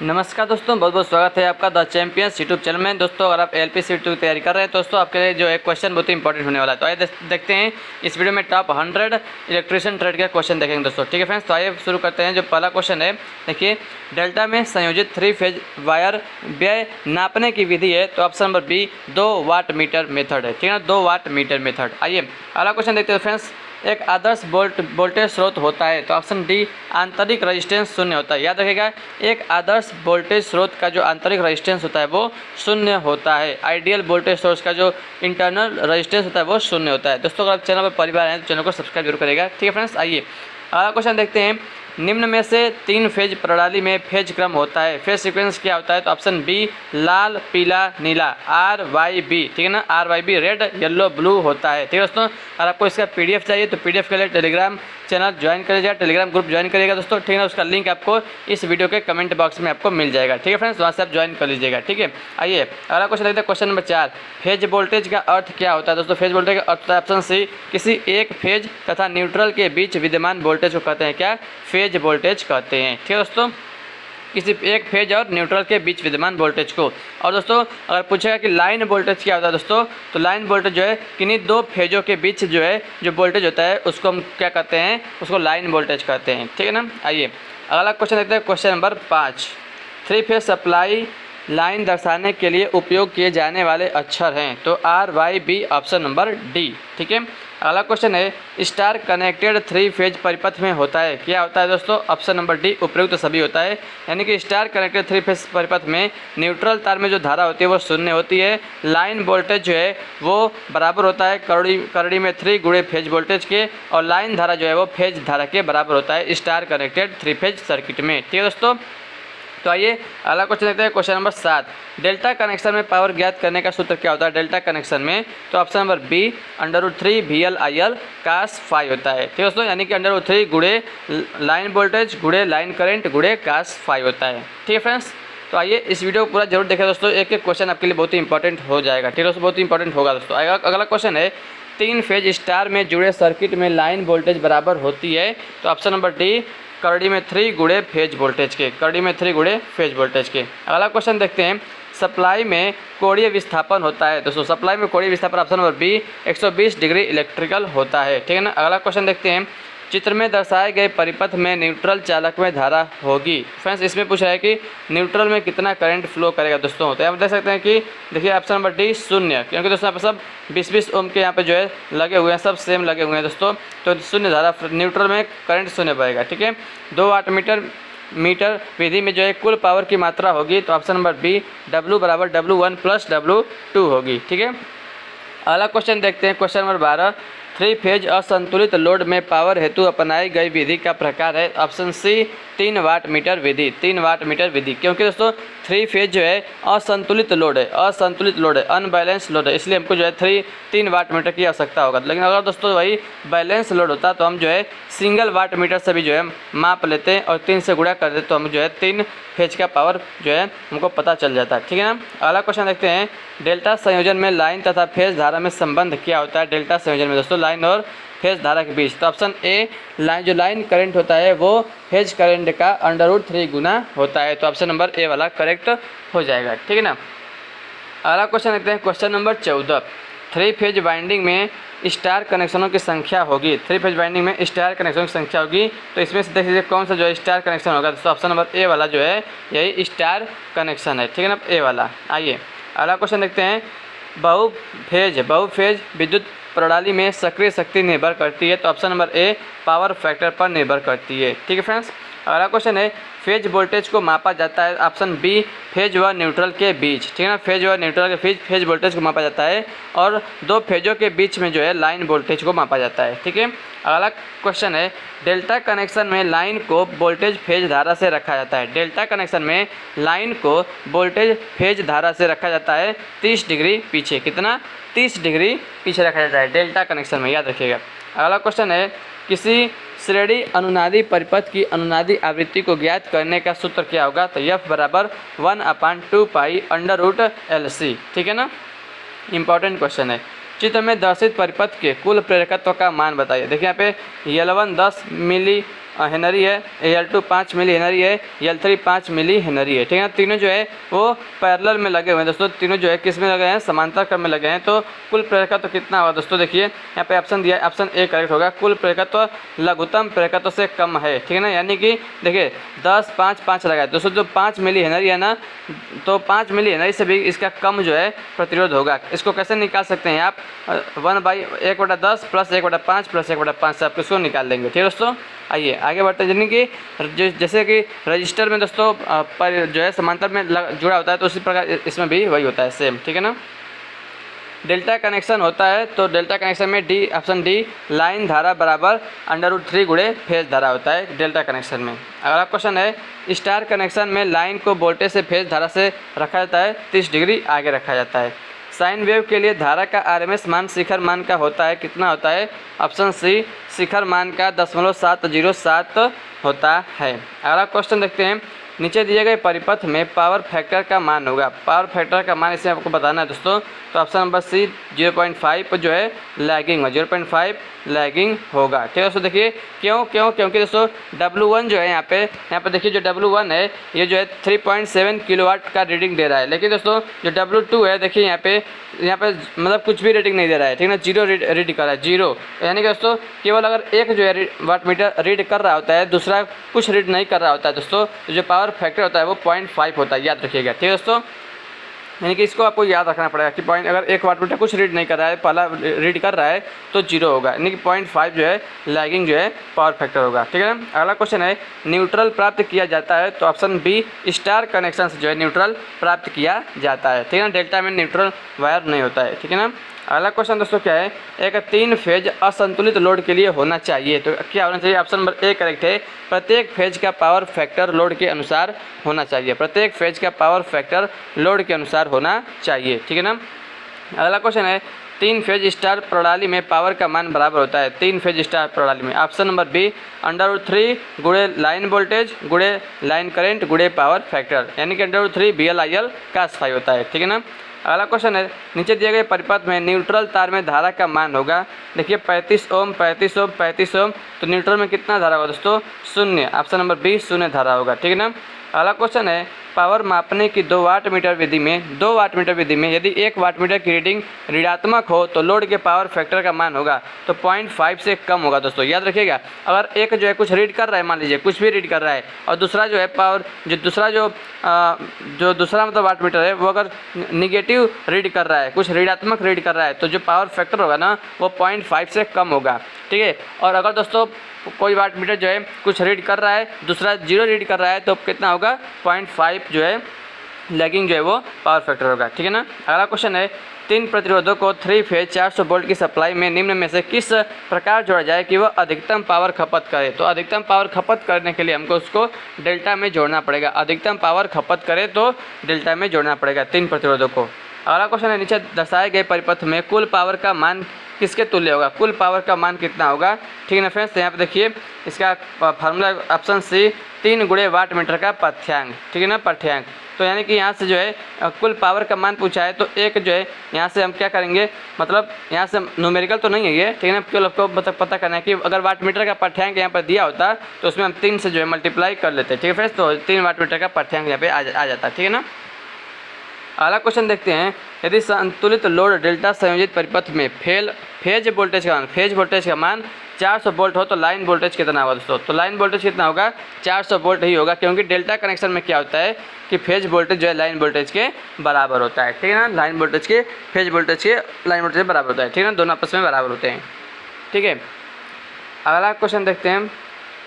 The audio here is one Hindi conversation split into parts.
नमस्कार दोस्तों, बहुत बहुत स्वागत है आपका द चैंपियंस यूट्यूब चैनल में। दोस्तों अगर आप एलपीसी की तैयारी कर रहे हैं दोस्तों, आपके लिए जो एक क्वेश्चन बहुत ही इंपॉर्टेंट होने वाला है। तो आइए देखते हैं इस वीडियो में टॉप 100 इलेक्ट्रिशियन ट्रेड के क्वेश्चन देखेंगे दोस्तों। ठीक है फ्रेंड्स, तो आइए शुरू करते हैं। जो पहला क्वेश्चन है, देखिए डेल्टा में संयोजित 3 फेज वायर व्यय नापने की विधि है। तो option number B 2 wattmeter method है। ठीक है ना, 2 वाट मीटर मेथड। आइए अगला क्वेश्चन देखते हैं फ्रेंड्स। एक आदर्श वोल्टेज स्रोत होता है। तो ऑप्शन डी आंतरिक रेजिस्टेंस शून्य होता है। याद रखिएगा, एक आदर्श वोल्टेज स्रोत का जो आंतरिक रेजिस्टेंस होता है वो शून्य होता है। आइडियल वोल्टेज सोर्स का जो इंटरनल रेजिस्टेंस होता है वो शून्य होता है। दोस्तों अगर आप चैनल पर पहली बार आए तो चैनल को सब्सक्राइब जरूर करेगा। ठीक है फ्रेंड्स, आइए अगला क्वेश्चन देखते हैं। निम्न में से 3 फेज प्रणाली में फेज क्रम होता है। फेज सीक्वेंस क्या होता है? तो ऑप्शन बी लाल पीला नीला RYB। ठीक है ना, RYB रेड येलो ब्लू होता है। ठीक है दोस्तों, अगर आपको इसका PDF चाहिए तो PDF के लिए टेलीग्राम चैनल ज्वाइन करिएगा, टेलीग्राम ग्रुप ज्वाइन करिएगा दोस्तों। ठीक है ना, उसका लिंक आपको इस वीडियो के कमेंट बॉक्स में आपको मिल जाएगा। ठीक है फ्रेंड्स, वहाँ से आप ज्वाइन कर लीजिएगा। ठीक है, आइए अगला क्वेश्चन देखते हैं। क्वेश्चन नंबर 4, फेज वोल्टेज का अर्थ क्या होता है? दोस्तों फेज वोल्टेज का अर्थ होता है ऑप्शन सी किसी एक फेज तथा न्यूट्रल के बीच विद्यमान वोल्टेज को कहते हैं क्या? फेज वोल्टेज कहते हैं। ठीक है दोस्तों, किसी एक फेज और न्यूट्रल के बीच विद्यमान वोल्टेज को। और दोस्तों अगर पूछेगा कि लाइन वोल्टेज क्या होता है दोस्तों, तो लाइन वोल्टेज जो है किन्हीं 2 फेजों के बीच जो है जो वोल्टेज होता है उसको हम क्या कहते हैं? उसको लाइन वोल्टेज कहते हैं। ठीक है ना, आइए अगला क्वेश्चन देखते हैं। Question number 5, 3 phase supply line दर्शाने के लिए उपयोग किए जाने वाले अक्षर हैं। तो RYB ऑप्शन नंबर डी। ठीक है, अगला क्वेश्चन है, स्टार कनेक्टेड 3 फेज परिपथ में होता है। क्या होता है दोस्तों? ऑप्शन नंबर डी उपयुक्त सभी होता है। यानी कि स्टार कनेक्टेड 3 फेज परिपथ में न्यूट्रल तार में जो धारा होती है वो शून्य होती है। लाइन वोल्टेज जो है वो बराबर होता है करड़ी में 3 गुणे फेज वोल्टेज के, और लाइन धारा जो है वो फेज धारा के बराबर होता है स्टार कनेक्टेड 3 फेज सर्किट में। ठीक है दोस्तों, तो आइए अगला क्वेश्चन देखते हैं। क्वेश्चन नंबर 7, डेल्टा कनेक्शन में पावर ज्ञात करने का सूत्र क्या होता है डेल्टा कनेक्शन में? तो option number B √3 VL/IL cos φ होता है। ठीक है दोस्तों, यानी कि √3 गुणे लाइन वोल्टेज गुणे लाइन करंट गुणे cos φ होता है। ठीक है फ्रेंड्स, तो आइए इस वीडियो को पूरा जरूर देखें दोस्तों, एक एक क्वेश्चन आपके लिए बहुत ही इंपॉर्टेंट हो जाएगा। ठीक है दोस्तों, बहुत ही इंपॉर्टेंट होगा दोस्तों। अगला क्वेश्चन है, 3 फेज स्टार में जुड़े सर्किट में लाइन वोल्टेज बराबर होती है। तो ऑप्शन नंबर डी करड़ी में 3 गुणे फेज वोल्टेज के, करड़ी में 3 गुणे फेज वोल्टेज के। अगला क्वेश्चन देखते हैं, सप्लाई में कोणीय विस्थापन होता है। दोस्तों सप्लाई में कोणीय विस्थापन option number B 120 degree electrical होता है। ठीक है ना, अगला क्वेश्चन देखते हैं, चित्र में दर्शाए गए परिपथ में न्यूट्रल चालक में धारा होगी। फ्रेंड्स इसमें पूछा है कि न्यूट्रल में कितना करंट फ्लो करेगा दोस्तों। तो आप देख सकते हैं कि देखिए ऑप्शन नंबर डी 0, क्योंकि दोस्तों यहाँ पर सब 20-20 ओम के यहाँ पे जो है लगे हुए हैं, सब सेम लगे हुए हैं दोस्तों। तो 0 धारा न्यूट्रल में करंट 0 बहेगा। ठीक है, 2 वाट मीटर विधि में जो है कुल पावर की मात्रा होगी। तो option number B W = W1 + W2 होगी। ठीक है, अगला क्वेश्चन देखते हैं। क्वेश्चन नंबर 12, 3 फेज असंतुलित लोड में पावर हेतु अपनाई गई विधि का प्रकार है। ऑप्शन सी 3 वाट मीटर विधि। 3 वाट मीटर विधि, क्योंकि दोस्तों 3 फेज जो है असंतुलित लोड है, असंतुलित लोड है, अनबैलेंस लोड है, इसलिए हमको जो है 3 वाट मीटर की आवश्यकता होगा। लेकिन अगर दोस्तों वही बैलेंस लोड होता तो हम जो है सिंगल वाट मीटर से भी जो है माप लेते हैं और 3 से गुणा कर देते तो हम जो है 3 फेज का पावर जो है हमको पता चल जाता है। ठीक है ना, अगला क्वेश्चन देखते हैं, डेल्टा संयोजन में लाइन तथा फेज धारा में संबंध क्या होता है? डेल्टा संयोजन में दोस्तों लाइन और फेज धारा के बीच। तो ऑप्शन ए जो लाइन करंट होता है वो फेज करंट का √3 गुना होता है। तो ऑप्शन नंबर ए वाला करेक्ट हो जाएगा। ठीक है ना, अगला क्वेश्चन देखते हैं। क्वेश्चन नंबर 14, 3 फेज वाइंडिंग में स्टार कनेक्शनों की संख्या होगी। 3 फेज वाइंडिंग में स्टार कनेक्शनों की संख्या होगी। तो इसमें से देख लीजिए कौन सा जो है स्टार कनेक्शन होगा। तो ऑप्शन नंबर ए वाला जो है यही स्टार कनेक्शन है। ठीक है ना, ए वाला। आइए अगला क्वेश्चन देखते हैं, बहुफेज विद्युत प्रणाली में सक्रिय शक्ति निर्भर करती है। तो ऑप्शन नंबर ए पावर फैक्टर पर निर्भर करती है। ठीक है फ्रेंड्स, अगला क्वेश्चन है, फेज वोल्टेज को मापा जाता है। ऑप्शन बी फेज व न्यूट्रल के बीच। ठीक है ना, फेज व न्यूट्रल के बीच फेज वोल्टेज को मापा जाता है, और 2 फेजों के बीच में जो है लाइन वोल्टेज को मापा जाता है। ठीक है, अगला क्वेश्चन है, डेल्टा कनेक्शन में लाइन को वोल्टेज फेज धारा से रखा जाता है। डेल्टा कनेक्शन में लाइन को वोल्टेज फेज धारा से रखा जाता है 30 डिग्री पीछे। कितना? 30 डिग्री पीछे रखा जाता है डेल्टा कनेक्शन में, याद रखिएगा। अगला क्वेश्चन है, किसी श्रेणी अनुनादी परिपथ की अनुनादी आवृत्ति को ज्ञात करने का सूत्र क्या होगा? तो F = 1/2 पाई √LC। ठीक है ना, इंपॉर्टेंट क्वेश्चन है। चित्र में दर्शित परिपथ के कुल प्रेरकत्व का मान बताइए। देखिए यहाँ पे L1 10 मिली हेनरी है, L2 5 मिली हेनरी है, L3 5 मिली हेनरी है। ठीक है, तीनों जो है वो पैरेलल में लगे हुए हैं दोस्तों, तीनों जो है किस में लगे हैं, समांतर क्रम में लगे हैं। तो कुल प्रेरकत्व तो कितना होगा दोस्तों, देखिए यहाँ पे ऑप्शन दिया है, ऑप्शन ए करेक्ट होगा। कुल प्रेरकत्व तो लघुत्तम प्रेरकत्व से कम है। ठीक है ना, यानी कि देखिए 10 5 5 लगा है दोस्तों, जो 5 मिली हेनरी है ना, तो 5 मिली हेनरी से भी इसका कम जो है प्रतिरोध होगा। इसको कैसे निकाल सकते हैं आप, 1/1/10 प्लस 1/5 प्लस 1/5 से आप इसको निकाल देंगे। ठीक है दोस्तों, आइए आगे बढ़ते हैं। यानी कि जैसे कि रजिस्टर में दोस्तों पर जो है समांतर में जुड़ा होता है, तो उसी प्रकार इसमें भी वही होता है सेम। ठीक है ना, डेल्टा कनेक्शन होता है तो डेल्टा कनेक्शन में डी, ऑप्शन डी, लाइन धारा बराबर √3 गुणे फेज धारा होता है डेल्टा कनेक्शन में। अगला क्वेश्चन है, स्टार कनेक्शन में लाइन को वोल्टेज से फेज धारा से रखा जाता है, 30 डिग्री आगे रखा जाता है। साइन वेव के लिए धारा का RMS मान शिखर मान का होता है, कितना होता है, ऑप्शन सी, शिखर मान का 0.707 होता है। अगला क्वेश्चन देखते हैं, नीचे दिए गए परिपथ में पावर फैक्टर का मान होगा। पावर फैक्टर का मान इसे आपको बताना है दोस्तों, तो ऑप्शन नंबर सी 0.5 जो है लैगिंग, 0.5 लैगिंग होगा। ठीक है दोस्तों, देखिए क्योंकि दोस्तों W1 जो है यहाँ पे देखिए, जो W1 है ये जो है 3.7 किलोवाट का रीडिंग दे रहा है, लेकिन दोस्तों जो W2 है देखिए यहाँ पे मतलब कुछ भी रेटिंग नहीं दे रहा है। ठीक है ना, जीरो रीड कर रहा है, जीरो। यानी कि दोस्तों केवल अगर एक जो है वाट मीटर रीड कर रहा होता है, दूसरा कुछ रीड नहीं कर रहा होता है दोस्तों, तो जो पावर फैक्टर होता है वो 0.5 होता है, याद रखिएगा। ठीक है दोस्तों, यानी कि इसको आपको याद रखना पड़ेगा कि पॉइंट, अगर एक वाट मीटर कुछ रीड नहीं कर रहा है, पहला रीड कर रहा है तो जीरो होगा, यानी कि 0.5 जो है लैगिंग जो है पावर फैक्टर होगा। ठीक है ना, अगला क्वेश्चन है, न्यूट्रल प्राप्त किया जाता है, तो ऑप्शन बी, स्टार कनेक्शन से जो है न्यूट्रल प्राप्त किया जाता है। ठीक है ना, डेल्टा में न्यूट्रल वायर नहीं होता है। ठीक है ना, अगला क्वेश्चन दोस्तों क्या है, एक 3 फेज असंतुलित लोड के लिए होना चाहिए, तो क्या होना चाहिए, ऑप्शन नंबर ए करेक्ट है, प्रत्येक फेज का पावर फैक्टर लोड के अनुसार होना चाहिए। प्रत्येक फेज का पावर फैक्टर लोड के अनुसार होना चाहिए। ठीक है ना, अगला क्वेश्चन है, 3 फेज स्टार प्रणाली में पावर का मान बराबर होता है। 3 फेज स्टार प्रणाली में ऑप्शन नंबर बी, √3 गुणे लाइन वोल्टेज गुणे लाइन करंट गुणे पावर फैक्टर, यानी कि √3 VL/IL cos φ होता है। ठीक है ना, अगला क्वेश्चन है, नीचे दिए गए परिपथ में न्यूट्रल तार में धारा का मान होगा। देखिए 35 ओम 35 ओम 35 ओम, तो न्यूट्रल में कितना धारा होगा दोस्तों, 0, ऑप्शन नंबर बी 0 धारा होगा। ठीक है ना, अगला क्वेश्चन है, पावर मापने की 2 वाट मीटर विधि में यदि 1 वाट मीटर की रीडिंग ऋणात्मक हो तो लोड के पावर फैक्टर का मान होगा, तो 0.5 से कम होगा दोस्तों, याद रखिएगा। अगर एक जो है कुछ रीड कर रहा है, मान लीजिए कुछ भी रीड कर रहा है, और दूसरा जो है पावर जो दूसरा मतलब वाट मीटर है वो अगर निगेटिव रीड कर रहा है, कुछ ऋणात्मक रीड कर रहा है, तो जो पावर फैक्टर होगा ना वो 0.5 से कम होगा। ठीक है, और अगर दोस्तों कोई वाट मीटर जो है कुछ रीड कर रहा है, दूसरा जीरो रीड कर रहा है, तो कितना होगा, 0.5 जो है लैगिंग जो है वो पावर फैक्टर होगा। ठीक है ना, अगला क्वेश्चन है, 3 प्रतिरोधों को 3 फेज 400 वोल्ट की सप्लाई में निम्न में से किस प्रकार जोड़ा जाए कि वह अधिकतम पावर खपत करे। तो अधिकतम पावर खपत करने के लिए हमको उसको डेल्टा में जोड़ना पड़ेगा। अधिकतम पावर खपत करे तो डेल्टा में जोड़ना पड़ेगा 3 प्रतिरोधों को। अगला क्वेश्चन है, नीचे दर्शाए गए परिपथ में कुल पावर का मान किसके तुल्य होगा। कुल पावर का मान कितना होगा। ठीक है ना फ्रेंड्स, यहाँ पे देखिए इसका फार्मूला ऑप्शन सी 3 गुणे वाट मीटर का पाठ्यांक। ठीक है ना, पाठ्यांक। तो यानी कि यहाँ से जो है कुल पावर का मान पूछा है, तो एक जो है यहाँ से हम क्या करेंगे, मतलब यहाँ से न्यूमेरिकल तो नहीं है ये, ठीक है ना, केवल आपको पता करना है कि अगर वाट मीटर का पाठ्यांक यहाँ पर दिया होता तो उसमें हम 3 से जो है मल्टीप्लाई कर लेते हैं। ठीक है फ्रेंड्स, तो 3 वाट मीटर का पाठ्यांक यहाँ पे आ जाता है। ठीक है ना, अगला क्वेश्चन देखते हैं, यदि संतुलित लोड डेल्टा संयोजित परिपथ में फेज वोल्टेज का मान 400 वोल्ट हो तो लाइन वोल्टेज कितना होगा दोस्तों। तो लाइन वोल्टेज कितना होगा, 400 वोल्ट ही होगा, क्योंकि डेल्टा कनेक्शन में क्या होता है कि फेज वोल्टेज जो है लाइन वोल्टेज के बराबर होता है। ठीक है ना, लाइन वोल्टेज के फेज वोल्टेज के लाइन वोल्टेज के बराबर होता है। ठीक है ना, दोनों आपस में बराबर होते हैं। ठीक है, अगला क्वेश्चन देखते हैं,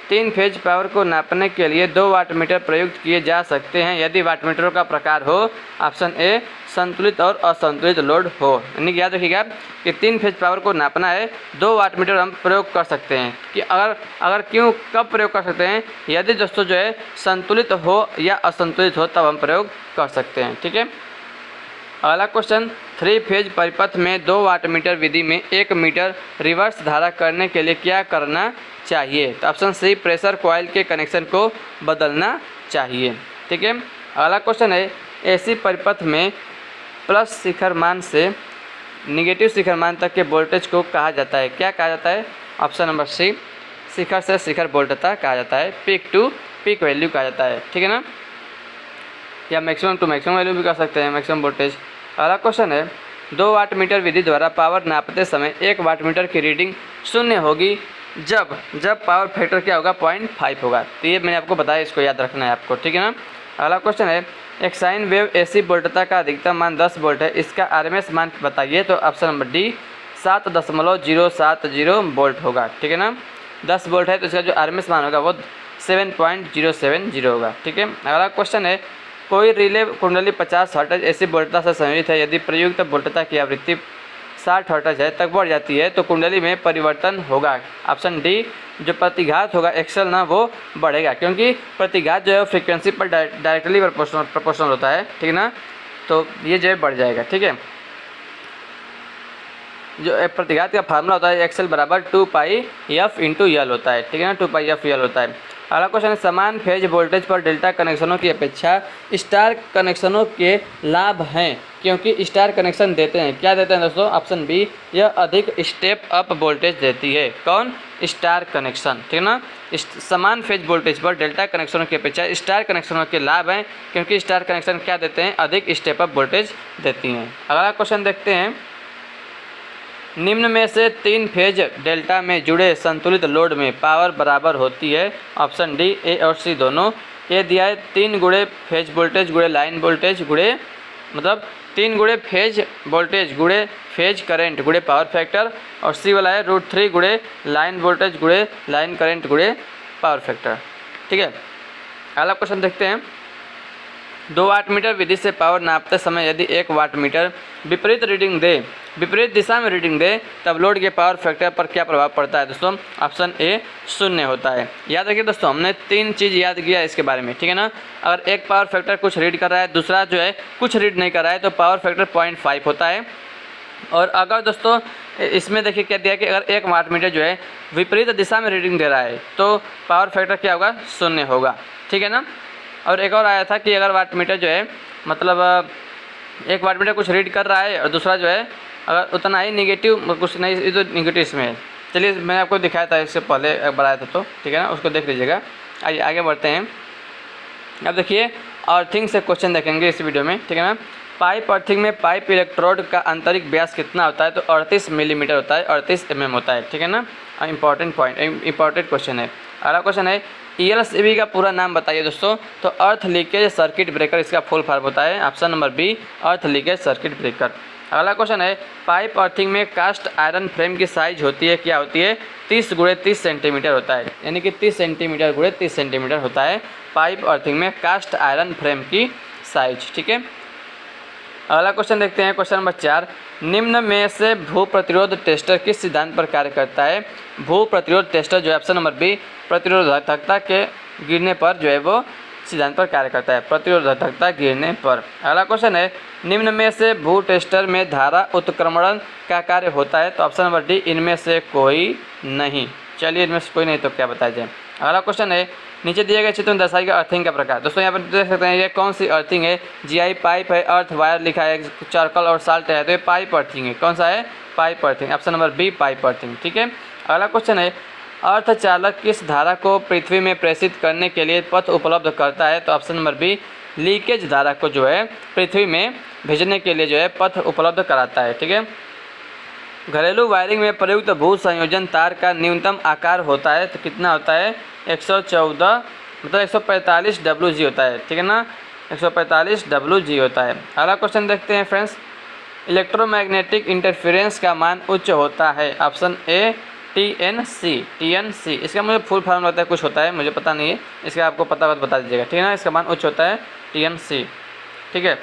3 फेज पावर को नापने के लिए 2 वाट मीटर प्रयुक्त किए जा सकते हैं यदि वाट मीटरों का प्रकार हो ऑप्शन ए संतुलित और असंतुलित लोड हो। यानी कि याद रखिएगा कि 3 फेज पावर को नापना है, 2 वाट मीटर हम प्रयोग कर सकते हैं। कि अगर क्यों कब प्रयोग कर सकते हैं, यदि दोस्तों जो है संतुलित हो या असंतुलित हो तब हम प्रयोग कर सकते हैं। ठीक है, अगला क्वेश्चन, 3 फेज परिपथ में 2 वाट मीटर विधि में 1 मीटर रिवर्स धारा करने के लिए क्या करना चाहिए। तो ऑप्शन सी प्रेशर कॉइल के कनेक्शन को बदलना चाहिए। ठीक है, अगला क्वेश्चन है, एसी परिपथ में प्लस शिखर मान से निगेटिव शिखर मान तक के वोल्टेज को कहा जाता है, क्या कहा जाता है। ऑप्शन नंबर सी शिखर से शिखर वोल्टता कहा जाता है, पीक टू पीक वैल्यू कहा जाता है, ठीक है ना, या मैक्सिमम टू मैक्सिमम वैल्यू भी कर सकते हैं, मैक्सिमम वोल्टेज। अगला क्वेश्चन है 2 वाट मीटर विधि द्वारा पावर नापते समय 1 वाट मीटर की रीडिंग शून्य होगी जब पावर फैक्टर क्या होगा 0.5 होगा। तो ये मैंने आपको बताया, इसको याद रखना है आपको, ठीक है ना। अगला क्वेश्चन है एक साइन वेव एसी वोल्टता का अधिकतम मान 10 वोल्ट है, इसका आरएमएस मान बताइए। तो ऑप्शन नंबर डी 7.070 वोल्ट होगा, ठीक है ना। 10 वोल्ट है तो इसका जो आरएमएस मान होगा वो 7.070 होगा, ठीक है। अगला क्वेश्चन है कोई रिले कुंडली 50 हर्ट्ज ऐसी वोल्टता से संयोजित है, यदि प्रयुक्त वोल्टता की आवृत्ति 60 हर्ट्ज है तक बढ़ जाती है तो कुंडली में परिवर्तन होगा। ऑप्शन डी जो प्रतिघात होगा एक्सेल ना वो बढ़ेगा, क्योंकि प्रतिघात जो है फ्रीक्वेंसी पर डायरेक्टली प्रोपोर्शनल होता है, ठीक है ना, तो ये जो है बढ़ जाएगा, ठीक है। जो प्रतिघात का फार्मूला होता है एक्सेल बराबर 2πf × L होता है, ठीक है ना, 2πf L होता है। अगला क्वेश्चन है समान फेज वोल्टेज पर डेल्टा कनेक्शनों की अपेक्षा स्टार कनेक्शनों के लाभ हैं, क्योंकि स्टार कनेक्शन देते हैं, क्या देते हैं दोस्तों, ऑप्शन बी यह अधिक स्टेप अप वोल्टेज देती है। कौन, स्टार कनेक्शन, ठीक है ना। समान फेज वोल्टेज पर डेल्टा कनेक्शनों की अपेक्षा स्टार कनेक्शनों के लाभ हैं, क्योंकि स्टार कनेक्शन क्या देते हैं, अधिक स्टेप अप वोल्टेज देती हैं। अगला क्वेश्चन देखते हैं निम्न में से 3 फेज डेल्टा में जुड़े संतुलित लोड में पावर बराबर होती है। ऑप्शन डी ए और सी दोनों। ए दिया है 3 गुणे फेज वोल्टेज गुणे लाइन वोल्टेज गुणे मतलब 3 गुणे फेज वोल्टेज गुणे फेज करंट गुणे पावर फैक्टर, और सी वाला है √3 गुणे लाइन वोल्टेज गुणे लाइन करंट गुणे पावर फैक्टर, ठीक है। अगला क्वेश्चन देखते हैं 2 वाट मीटर विधि से पावर नापते समय यदि 1 वाट मीटर विपरीत दिशा में रीडिंग दे तब लोड के पावर फैक्टर पर क्या प्रभाव पड़ता है दोस्तों, ऑप्शन ए 0 होता है। याद रखिए दोस्तों हमने 3 चीज़ याद किया इसके बारे में, ठीक है ना। अगर एक पावर फैक्टर कुछ रीड कर रहा है, दूसरा जो है कुछ रीड नहीं कर रहा है, तो पावर फैक्टर 0.5 होता है। और अगर दोस्तों इसमें देखिए क्या दिया कि अगर 1 वाट मीटर जो है विपरीत दिशा में रीडिंग दे रहा है तो पावर फैक्टर क्या होगा, 0 होगा, ठीक है ना। और एक और आया था कि अगर वाट मीटर जो है मतलब 1 वाट मीटर कुछ रीड कर रहा है और दूसरा जो है अगर उतना ही निगेटिव कुछ नहीं, ये तो निगेटिव इसमें है। चलिए मैंने आपको दिखाया था इससे पहले बनाया था, तो ठीक है ना, उसको देख लीजिएगा। आइए आगे बढ़ते हैं। अब देखिए अर्थिंग से क्वेश्चन देखेंगे इस वीडियो में, ठीक है ना। पाइप अर्थिंग में पाइप इलेक्ट्रोड का आंतरिक व्यास कितना होता है, तो 38 मिलीमीटर होता है, 38 mm होता है, ठीक है ना। इंपॉर्टेंट पॉइंट, इंपॉर्टेंट क्वेश्चन है। अगला क्वेश्चन है ELCB का पूरा नाम बताइए दोस्तों, तो अर्थ लीकेज सर्किट ब्रेकर इसका फुल फॉर्म होता है, option number B earth leakage circuit breaker. अगला क्वेश्चन है पाइप अर्थिंग में कास्ट आयरन फ्रेम की साइज होती है, क्या होती है, 30 × 30 सेंटीमीटर होता है, यानी कि 30 सेंटीमीटर × 30 सेंटीमीटर होता है पाइप अर्थिंग में कास्ट आयरन फ्रेम की साइज, ठीक है। अगला क्वेश्चन देखते हैं क्वेश्चन नंबर 4, निम्न में से भू प्रतिरोध टेस्टर किस सिद्धांत पर कार्य करता है। भू प्रतिरोध टेस्टर जो है ऑप्शन नंबर बी प्रतिरोधकता के गिरने पर जो है वो सिद्धांत पर कार्य करता है, प्रतिरोधकता गिरने पर। अगला क्वेश्चन है निम्न में से भू टेस्टर में धारा उत्क्रमण का कार्य होता है, तो ऑप्शन नंबर डी इनमें से कोई नहीं। चलिए इनमें से कोई नहीं तो क्या बताया जाए। अगला क्वेश्चन है नीचे दिए गए चित्र में दर्शाएगा अर्थिंग का प्रकार। दोस्तों यहाँ पर देख सकते हैं ये कौन सी अर्थिंग है, GI पाइप है, अर्थ वायर लिखा है, चारकोल और साल्ट है, तो ये पाइप अर्थिंग है। कौन सा है, pipe earthing, option number B pipe earthing, ठीक है। अगला क्वेश्चन है अर्धचालक किस धारा को पृथ्वी में प्रेषित करने के लिए पथ उपलब्ध करता है, तो ऑप्शन नंबर बी लीकेज धारा को जो है पृथ्वी में भेजने के लिए जो है पथ उपलब्ध कराता है, ठीक है। घरेलू वायरिंग में प्रयुक्त भू संयोजन तार का न्यूनतम आकार होता है, तो कितना होता है, 114 मतलब 145 WG होता है, ठीक है ना, 145 WG होता है। अगला क्वेश्चन देखते हैं फ्रेंड्स, इलेक्ट्रोमैग्नेटिक इंटरफेरेंस का मान उच्च होता है, ऑप्शन ए TNC। इसका मुझे फुल फॉर्म लगता है कुछ होता है, मुझे पता नहीं है, इसका आपको पता बता दीजिएगा, ठीक है ना। इसका मान उच्च होता है TNC, ठीक है।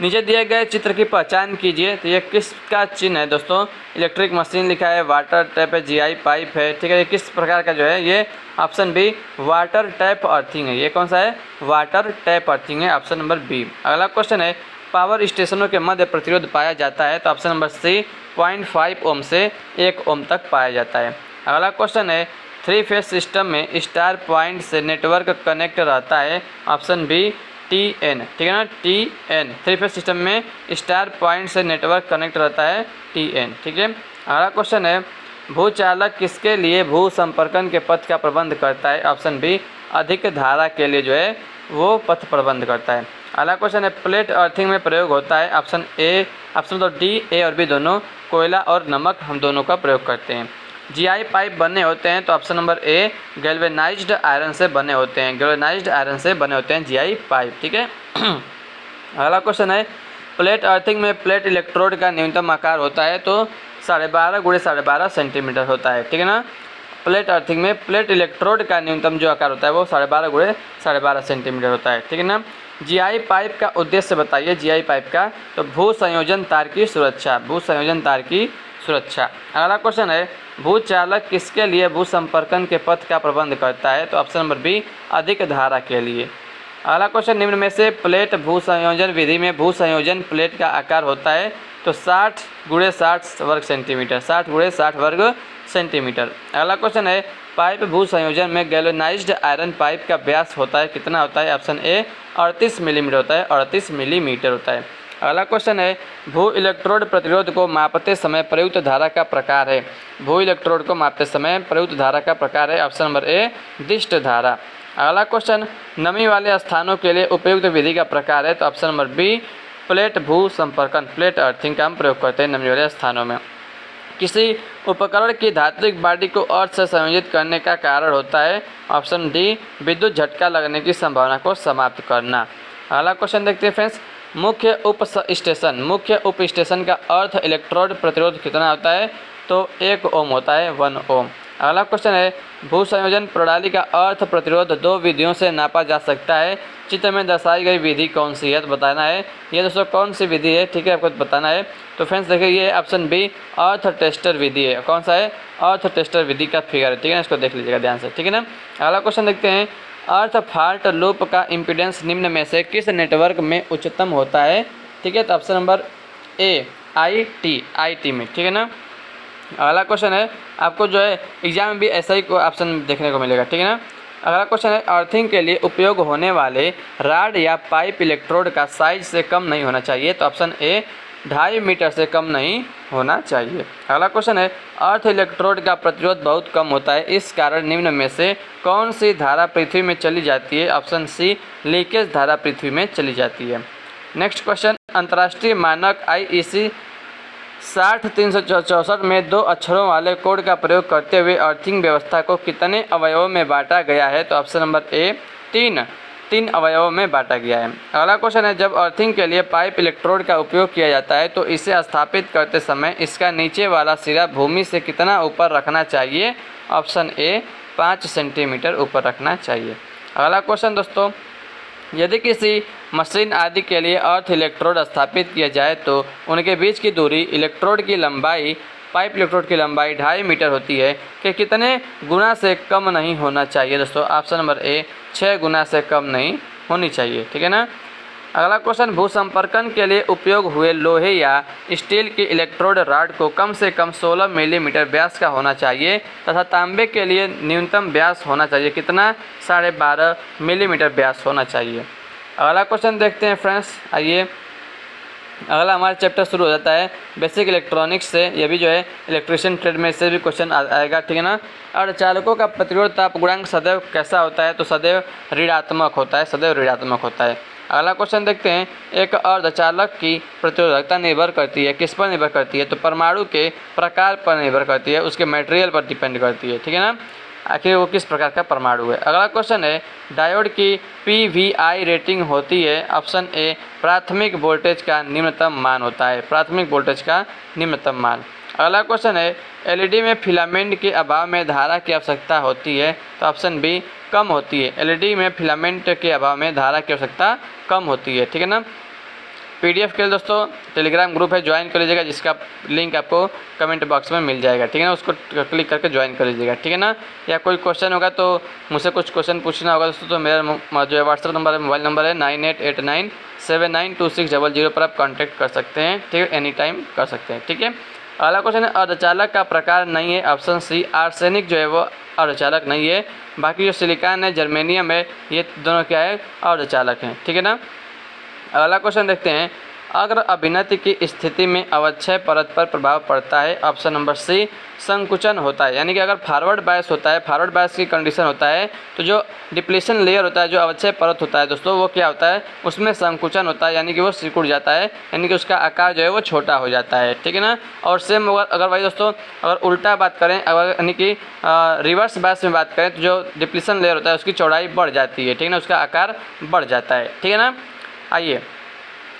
नीचे दिए गए चित्र की पहचान कीजिए, तो ये किसका चिन्ह है दोस्तों, इलेक्ट्रिक मशीन लिखा है, वाटर टैप है, GI पाइप है, ठीक है। ये किस प्रकार का जो है, ये option B water tap earthing है। ये कौन सा है, वाटर टैप अर्थिंग है, ऑप्शन नंबर बी। अगला क्वेश्चन है पावर स्टेशनों के मध्य प्रतिरोध पाया जाता है, तो ऑप्शन नंबर सी 0.5 ओम से 1 ओम तक पाया जाता है। अगला क्वेश्चन है 3 फेज सिस्टम में स्टार पॉइंट से नेटवर्क कनेक्ट रहता है, ऑप्शन बी TN, ठीक है ना, TN। 3 फेज सिस्टम में स्टार पॉइंट से नेटवर्क कनेक्ट रहता है TN, ठीक है। अगला क्वेश्चन है भूचालक किसके लिए भू संपर्कन के पथ का प्रबंध करता है? ऑप्शन बी, अधिक धारा के लिए जो है वो पथ प्रबंध करता है। अगला क्वेश्चन है, प्लेट अर्थिंग में प्रयोग होता है? ऑप्शन तो डी, ए और बी दोनों, कोयला और नमक हम दोनों का प्रयोग करते हैं। जीआई पाइप बने होते हैं? तो option number A, galvanised iron से बने होते हैं। गैल्वेनाइज्ड आयरन से बने होते हैं जीआई पाइप, ठीक है। अगला क्वेश्चन है, प्लेट अर्थिंग में प्लेट इलेक्ट्रोड का न्यूनतम आकार होता है? तो 12.5 × 12.5 सेंटीमीटर होता है, ठीक है ना। प्लेट अर्थिंग में प्लेट इलेक्ट्रोड का न्यूनतम जो आकार होता है वो 12.5 × 12.5 सेंटीमीटर होता है, ठीक है ना। जीआई पाइप का उद्देश्य बताइए, जीआई पाइप का? तो भू संयोजन तार की सुरक्षा, भू संयोजन तार की सुरक्षा। अगला क्वेश्चन है, भूचालक किसके लिए भू संपर्कन के पथ का प्रबंध करता है? तो ऑप्शन नंबर बी, अधिक धारा के लिए। अगला क्वेश्चन, निम्न में से प्लेट भू संयोजन विधि में भू संयोजन प्लेट का आकार होता है? तो 60 × 60 वर्ग सेंटीमीटर, 60 × 60 वर्ग सेंटीमीटर। अगला क्वेश्चन है, पाइप भू संयोजन में गैल्वेनाइज्ड आयरन पाइप का व्यास होता है कितना होता है? ऑप्शन ए, 38 मिलीमीटर होता है, 38 मिलीमीटर होता है। अगला क्वेश्चन है, भू इलेक्ट्रोड प्रतिरोध को मापते समय प्रयुक्त धारा का प्रकार है? भू इलेक्ट्रोड को मापते समय प्रयुक्त धारा का प्रकार है? ऑप्शन नंबर ए, दिष्ट धारा। अगला क्वेश्चन, नमी वाले स्थानों के लिए उपयुक्त विधि का प्रकार है? तो ऑप्शन नंबर बी, प्लेट भू संपर्कन, प्लेट अर्थिंग का हम प्रयोग करते हैं नमी वाले स्थानों में। किसी उपकरण की धात्विक बॉडी को अर्थ से संयोजित करने का कारण होता है? ऑप्शन डी, विद्युत झटका लगने की संभावना को समाप्त करना। अगला क्वेश्चन देखते हैं फ्रेंड्स, मुख्य उप स्टेशन का अर्थ इलेक्ट्रोड प्रतिरोध कितना होता है? तो 1 ओम होता है, 1 ओम। अगला क्वेश्चन है, भू संयोजन प्रणाली का अर्थ प्रतिरोध 2 विधियों से नापा जा सकता है? चित्र में दर्शाई गई विधि कौन सी है? तो बताना है ये दोस्तों कौन सी विधि है, ठीक है, आपको बताना है। तो फ्रेंड्स देखिए, ये ऑप्शन बी, अर्थ टेस्टर विधि है। कौन सा है? अर्थ टेस्टर विधि का फिगर है, ठीक है ना, इसको देख लीजिएगा ध्यान से, ठीक है ना। अगला क्वेश्चन देखते हैं, अर्थ फाल्ट लूप का इम्पीडेंस निम्न में से किस नेटवर्क में उच्चतम होता है? ठीक है, तो option number A, I T में, ठीक है ना। अगला क्वेश्चन है, आपको जो है एग्जाम में भी ऐसा ही ऑप्शन देखने को मिलेगा, ठीक है ना। अगला क्वेश्चन है, अर्थिंग के लिए उपयोग होने वाले राड या पाइप इलेक्ट्रोड का साइज से कम नहीं होना चाहिए? तो ऑप्शन ए, 2.5 मीटर से कम नहीं होना चाहिए। अगला क्वेश्चन है, अर्थ इलेक्ट्रोड का प्रतिरोध बहुत कम होता है, इस कारण निम्न में से कौन सी धारा पृथ्वी में चली जाती है? ऑप्शन सी, लीकेज धारा पृथ्वी में चली जाती है। नेक्स्ट क्वेश्चन, अंतर्राष्ट्रीय मानक IEC 60364 में 2 अक्षरों वाले कोड का प्रयोग करते हुए अर्थिंग व्यवस्था को कितने अवयवों में बांटा गया है? तो ऑप्शन नंबर ए, 3 अवयवों में बांटा गया है। अगला क्वेश्चन है, जब अर्थिंग के लिए पाइप इलेक्ट्रोड का उपयोग किया जाता है तो इसे स्थापित करते समय इसका नीचे वाला सिरा भूमि से कितना ऊपर रखना चाहिए? ऑप्शन ए, 5 सेंटीमीटर ऊपर रखना चाहिए। अगला क्वेश्चन दोस्तों, यदि किसी मशीन आदि के लिए अर्थ इलेक्ट्रोड स्थापित किया जाए तो उनके बीच की दूरी इलेक्ट्रोड की लंबाई, पाइप इलेक्ट्रोड की लंबाई 2.5 मीटर होती है कि कितने गुना से कम नहीं होना चाहिए? दोस्तों ऑप्शन नंबर ए, 6 गुना से कम नहीं होनी चाहिए, ठीक है ना। अगला क्वेश्चन, भू संपर्कन के लिए उपयोग हुए लोहे या स्टील की इलेक्ट्रोड रॉड को कम से कम 16 मिलीमीटर व्यास का होना चाहिए तथा तांबे के लिए न्यूनतम व्यास होना चाहिए कितना? 12.5 मिलीमीटर व्यास होना चाहिए। अगला क्वेश्चन देखते हैं फ्रेंड्स, आइए। अगला हमारा चैप्टर शुरू हो जाता है बेसिक इलेक्ट्रॉनिक्स से। ये भी जो है इलेक्ट्रिशियन ट्रेड में से भी क्वेश्चन आएगा, ठीक है ना। अर्धचालकों का प्रतिरोध ताप गुणांक सदैव कैसा होता है? तो सदैव ऋणात्मक होता है, सदैव ऋणात्मक होता है। अगला क्वेश्चन देखते हैं, एक अर्धचालक की प्रतिरोधकता निर्भर करती है, किस पर निर्भर करती है? तो परमाणु के प्रकार पर निर्भर करती है, उसके मटेरियल पर डिपेंड करती है, ठीक है ना, आखिर वो किस प्रकार का परमाणु है। अगला क्वेश्चन है, डायोड की PVI रेटिंग होती है? ऑप्शन ए, प्राथमिक वोल्टेज का निम्नतम मान होता है, प्राथमिक वोल्टेज का निम्नतम मान। अगला क्वेश्चन है, LED में फिलामेंट के अभाव में धारा की आवश्यकता होती है? तो ऑप्शन बी, कम होती है। LED में फिलामेंट के अभाव में धारा की आवश्यकता कम होती है, ठीक है ना। PDF के लिए दोस्तों टेलीग्राम ग्रुप है, ज्वाइन कर लीजिएगा, जिसका लिंक आपको कमेंट बॉक्स में मिल जाएगा, ठीक है ना, उसको क्लिक करके ज्वाइन कर लीजिएगा, ठीक है ना। या कोई क्वेश्चन होगा तो मुझसे कुछ क्वेश्चन पूछना होगा दोस्तों, तो मेरा जो है व्हाट्सअप नंबर है, मोबाइल नंबर है 9889792600 पर आप कॉन्टैक्ट कर सकते हैं, ठीक है, एनी टाइम कर सकते हैं, ठीक है। अगला क्वेश्चन है, अर्धचालक का प्रकार नहीं है? ऑप्शन सी, आर्सेनिक जो है वो अर्धचालक नहीं है, बाकी जो सिलिकॉन है, जर्मेनियम है, ये दोनों क्या है? अर्धचालक हैं, ठीक है ना। अगला क्वेश्चन देखते हैं, अग्र अभिनति की स्थिति में अवक्षय परत पर प्रभाव पड़ता है? ऑप्शन नंबर सी संकुचन होता है। यानी कि अगर फॉरवर्ड बायस होता है, फॉरवर्ड बायस की कंडीशन होता है, तो जो डिप्लीशन लेयर होता है, जो अवक्षय परत होता है दोस्तों, वो क्या होता है, उसमें संकुचन होता है, यानी कि वो सिकुड़ जाता है, यानी कि उसका आकार जो है वो छोटा हो जाता है, ठीक है ना। और सेम अगर भाई दोस्तों अगर उल्टा बात करें, अगर यानी कि रिवर्स बायस में बात करें, तो जो डिप्लीशन लेयर होता है उसकी चौड़ाई बढ़ जाती है, ठीक है ना, उसका आकार बढ़ जाता है, ठीक है ना। आइए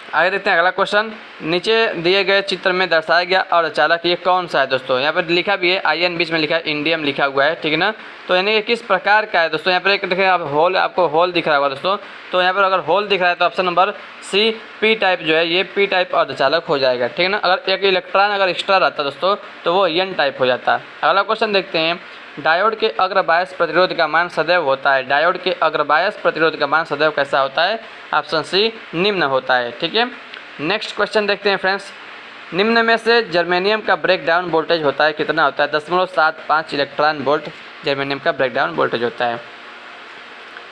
आगे देखते हैं अगला क्वेश्चन। नीचे दिए गए चित्र में दर्शाया गया अर्धचालक ये कौन सा है दोस्तों? यहाँ पर लिखा भी है IN बीच में लिखा है, इंडियम लिखा हुआ है, ठीक है ना। तो यानी कि किस प्रकार का है दोस्तों? यहाँ पर एक देखिए आप होल, आपको होल दिख रहा होगा दोस्तों। तो यहाँ पर अगर होल दिख रहा है तो option number C P type जो है ये P टाइप अर्धचालक हो जाएगा, ठीक है ना। अगर एक इलेक्ट्रॉन अगर एक्स्ट्रा रहता दोस्तों तो वो N टाइप हो जाता है। अगला क्वेश्चन देखते हैं। डायोड के अग्रबायस प्रतिरोध का मान सदैव होता है। डायोड के अग्रबायस प्रतिरोध का मान सदैव कैसा होता है? ऑप्शन सी निम्न होता है, ठीक है। नेक्स्ट क्वेश्चन देखते हैं फ्रेंड्स। निम्न में से जर्मेनियम का ब्रेकडाउन वोल्टेज होता है कितना होता है? 0.75 इलेक्ट्रॉन वोल्ट जर्मेनियम का ब्रेकडाउन वोल्टेज होता है।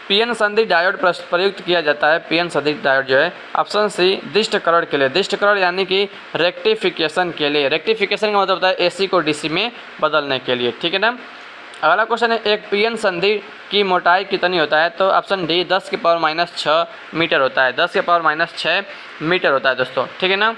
पीएन संधि डायोड प्रयुक्त किया जाता है। पीएन संधि डायोड जो है ऑप्शन सी दिष्टकरण के लिए। दिष्टकरण यानी कि रेक्टिफिकेशन के लिए। रेक्टिफिकेशन का मतलब होता है AC को DC में बदलने के लिए, ठीक है ना। अगला क्वेश्चन है एक पीएन संधि की मोटाई कितनी होता है? तो ऑप्शन डी 10⁻⁶ मीटर होता है। 10⁻⁶ मीटर होता है दोस्तों, ठीक है ना।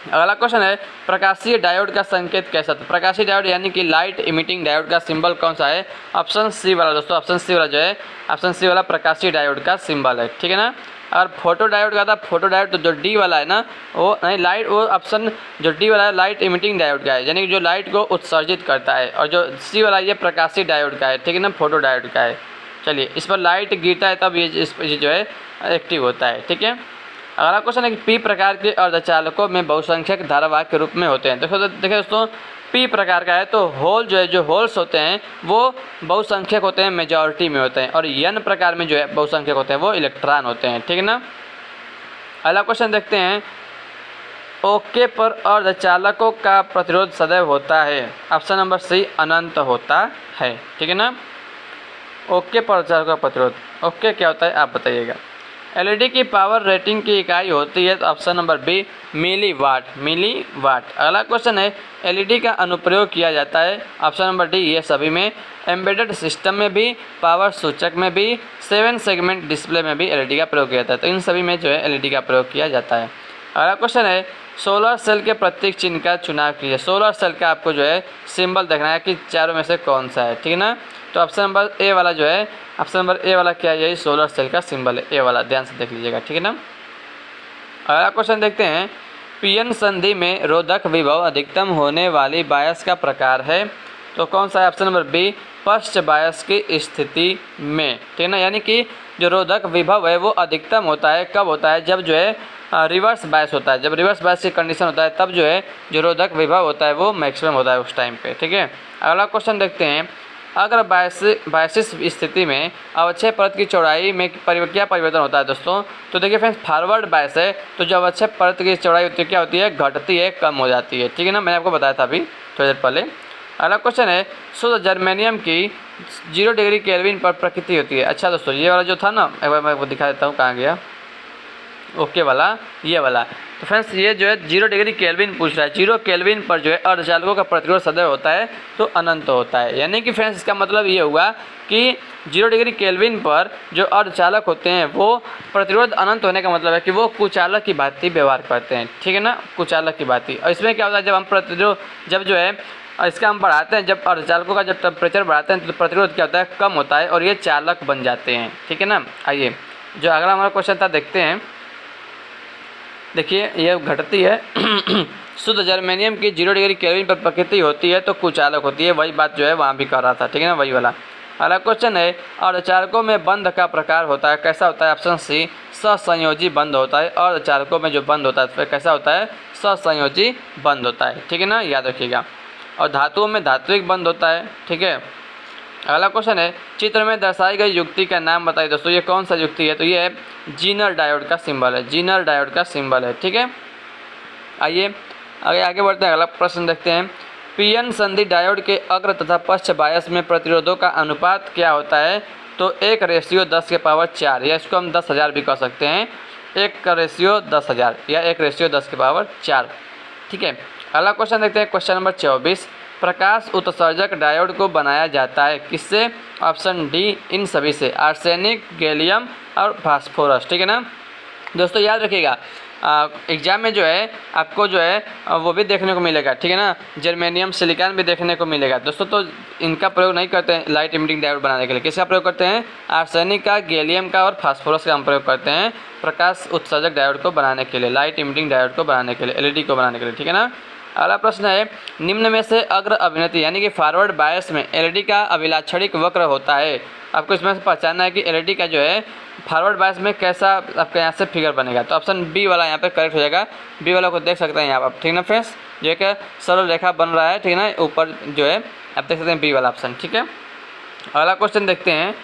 अगला क्वेश्चन है प्रकाशीय डायोड का संकेत कैसा था? प्रकाशीय डायोड यानी कि लाइट इमिटिंग डायोड का सिंबल कौन सा है? ऑप्शन सी वाला दोस्तों। ऑप्शन सी वाला जो है, ऑप्शन सी वाला प्रकाशीय डायोड का सिंबल है, ठीक है ना। और फोटो डायोड का था, फोटो डायोड तो जो डी वाला है ना, वो नहीं लाइट, वो ऑप्शन जो डी वाला है लाइट इमिटिंग डायोड का है, यानी कि जो लाइट को उत्सर्जित करता है। और जो सी वाला ये प्रकाशीय डायोड का है, ठीक है ना, फोटो डायोड का है। चलिए इस पर लाइट गिरता है तब ये जो है एक्टिव होता है, ठीक है। अगला क्वेश्चन है कि पी प्रकार के अर्धचालकों में बहुसंख्यक धारावाहिक के रूप में होते हैं। देखिए दोस्तों पी प्रकार का है तो होल जो है, जो होल्स होते हैं वो बहुसंख्यक होते हैं, मेजॉरिटी में होते हैं। और एन प्रकार में जो है बहुसंख्यक होते हैं वो इलेक्ट्रॉन होते हैं, ठीक है ना। अगला क्वेश्चन देखते हैं। ओके पर अर्धचालकों का प्रतिरोध सदैव होता है। ऑप्शन नंबर सी अनंत होता है, ठीक है ना। ओके पर अर्धचालकों का प्रतिरोध, ओके क्या होता है आप बताइएगा। एलईडी की पावर रेटिंग की इकाई होती है तो option number B milliwatt, milliwatt. अगला क्वेश्चन है एलईडी का अनुप्रयोग किया जाता है। ऑप्शन नंबर डी ये सभी में, एम्बेडेड सिस्टम में भी, पावर सूचक में भी, 7 सेगमेंट डिस्प्ले में भी एलईडी का प्रयोग किया जाता है। तो इन सभी में जो है एलईडी का प्रयोग किया जाता है। अगला क्वेश्चन है सोलर सेल के प्रतीक चिन्ह का चुनाव कीजिए। सोलर सेल का आपको जो है सिंबल देखना है कि चारों में से कौन सा है, ठीक है ना। तो ऑप्शन नंबर ए वाला जो है, ऑप्शन नंबर ए वाला क्या है, यही सोलर सेल का सिंबल है, ए वाला, ध्यान से देख लीजिएगा, ठीक है ना। अगला क्वेश्चन देखते हैं। पीएन संधि में रोधक विभव अधिकतम होने वाली बायस का प्रकार है तो कौन सा है? ऑप्शन नंबर बी पश्च बायस की स्थिति में, ठीक है ना। यानी कि जो रोधक विभव है वो अधिकतम होता है, कब होता है? जब जो है रिवर्स बायस होता है। जब रिवर्स बायस की कंडीशन होता है तब जो है जो रोधक विभव होता है वो मैक्सिमम होता है उस टाइम पे, ठीक है। अगला क्वेश्चन देखते हैं। अगर बायसिस स्थिति में अवक्षय परत की चौड़ाई में क्या परिवर्तन होता है दोस्तों? तो देखिए फ्रेंड्स फॉरवर्ड बायस है तो जो अवक्षय परत की चौड़ाई होती है क्या होती है? घटती है, कम हो जाती है, ठीक है ना। मैंने आपको बताया था अभी थोड़ी देर पहले। अगला क्वेश्चन है शुद्ध जर्मेनियम की 0 डिग्री केल्विन पर प्रकृति होती है। अच्छा दोस्तों ये वाला जो था ना, एक बार मैं आपको दिखा देता हूँ कहाँ गया, ओके वाला, ये वाला। तो फ्रेंड्स ये जो है 0 डिग्री केल्विन पूछ रहा है। 0 केल्विन पर जो है अर्धचालकों का प्रतिरोध सदैव होता है तो अनंत होता है। यानी कि फ्रेंड्स इसका मतलब ये हुआ कि 0 डिग्री केल्विन पर जो अर्धचालक होते हैं वो प्रतिरोध अनंत होने का मतलब है कि वो कुचालक की भांति व्यवहार करते हैं, ठीक है ना, कुचालक की भांति। और इसमें क्या होता है, जब हम प्रतिरोध जब जो है इसका हम बढ़ाते हैं, जब अर्धचालकों का जब टेम्परेचर बढ़ाते हैं तो प्रतिरोध क्या होता है? कम होता है और ये चालक बन जाते हैं, ठीक है ना। आइए जो अगला हमारा क्वेश्चन था देखते हैं। देखिए ये घटती है शुद्ध जर्मेनियम की 0 डिग्री केल्विन पर प्रकृति होती है तो कुचालक होती है, वही बात जो है वहाँ भी कर रहा था, ठीक है ना, वही वाला। अगला क्वेश्चन है अर्धचालकों में बंध का प्रकार होता है, कैसा होता है? ऑप्शन सी सहसंयोजी बंध होता है। अर्धचालकों में जो बंध होता है तो फिर कैसा होता है? सहसंयोजी बंध होता है, ठीक है ना, याद रखिएगा। और धातुओं में धात्विक बंध होता है, ठीक है। अगला क्वेश्चन है चित्र में दर्शाई गई युक्ति का नाम बताइए दोस्तों। ये कौन सा युक्ति है? तो ये जीनर डायोड का सिंबल है, जीनर डायोड का सिंबल है, ठीक है। आइए आगे बढ़ते हैं, अगला प्रश्न देखते हैं। पीएन संधि डायोड के अग्र तथा पश्च बायस में प्रतिरोधों का अनुपात क्या होता है? तो 1:10⁴, या इसको हम 10,000 भी कह सकते हैं। 1:10,000 या 1:10⁴ ठीक है। अगला क्वेश्चन देखते हैं, क्वेश्चन नंबर 24। प्रकाश उत्सर्जक डायोड को बनाया जाता है किससे? ऑप्शन डी इन सभी से, आर्सेनिक, गैलियम और फास्फोरस। ठीक है ना दोस्तों, याद रखिएगा एग्जाम में जो है आपको जो है वो भी देखने को मिलेगा, ठीक है ना, जर्मेनियम, सिलिकॉन भी देखने को मिलेगा दोस्तों। तो इनका प्रयोग नहीं करते हैं लाइट इमिटिंग डायोड बनाने के लिए, किसका प्रयोग करते हैं? आर्सेनिक का, गैलियम का और फास्फोरस का हम प्रयोग करते हैं प्रकाश उत्सर्जक डायोड को बनाने के लिए, लाइट इमिटिंग डायोड को बनाने के लिए, एलईडी को बनाने के लिए, ठीक है ना। अगला प्रश्न है, निम्न में से अग्र अभिनति यानी कि फॉरवर्ड बायस में एलईडी का अभिलाक्षणिक वक्र होता है। आपको इसमें से पहचानना है कि एलईडी का जो है फॉरवर्ड बायस में कैसा आपके यहाँ से फिगर बनेगा। तो ऑप्शन बी वाला यहाँ पे करेक्ट हो जाएगा। बी वाला को देख सकते हैं यहाँ आप, ठीक है ना फ्रेंड्स, जो एक सरल रेखा बन रहा है, ठीक है ना, ऊपर जो है आप देख सकते हैं बी वाला ऑप्शन, ठीक है। अगला क्वेश्चन देखते हैं,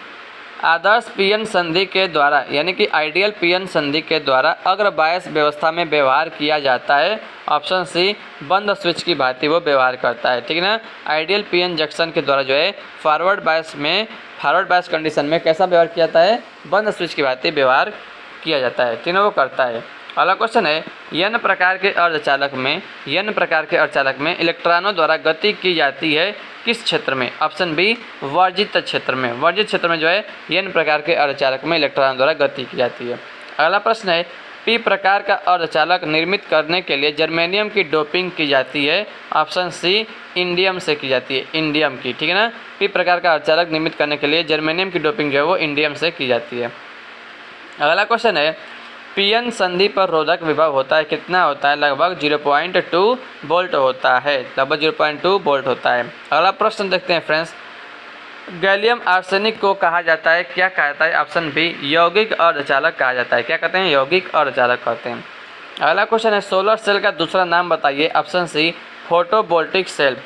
आदर्श पीएन संधि के द्वारा यानी कि आइडियल पीएन संधि के द्वारा अग्र बायस व्यवस्था में व्यवहार किया जाता है। ऑप्शन सी बंद स्विच की भांति वो व्यवहार करता है, ठीक है ना। आइडियल पीएन जंक्शन के द्वारा जो है फॉरवर्ड बायस कंडीशन में कैसा व्यवहार किया जाता है? बंद स्विच की भांति व्यवहार किया जाता है, ठीक है, वो करता है। अगला क्वेश्चन है, एन प्रकार के अर्धचालक में इलेक्ट्रॉनों द्वारा गति की जाती है किस क्षेत्र में? ऑप्शन बी वर्जित क्षेत्र में। वर्जित क्षेत्र में जो है एन प्रकार के अर्धचालक में इलेक्ट्रॉनों द्वारा गति की जाती है। अगला प्रश्न है, पी प्रकार का अर्धचालक निर्मित करने के लिए जर्मेनियम की डोपिंग की जाती है। ऑप्शन सी इंडियम से की जाती है, इंडियम की, ठीक है ना। पी प्रकार का अर्धचालक निर्मित करने के लिए जर्मेनियम की डोपिंग जो है वो इंडियम से की जाती है। अगला क्वेश्चन है, पीएन संधि पर रोधक विभव होता है कितना होता है? लगभग 0.2 वोल्ट होता है, लगभग 0.2 वोल्ट होता है। अगला प्रश्न देखते हैं फ्रेंड्स, गैलियम आर्सेनिक को कहा जाता है, क्या कहा जाता है? ऑप्शन बी यौगिक अर्धचालक कहा जाता है। क्या कहते हैं? यौगिक अर्धचालक कहते हैं। अगला क्वेश्चन है, सोलर सेल का दूसरा नाम बताइए। ऑप्शन सी फोटोवोल्टिक सेल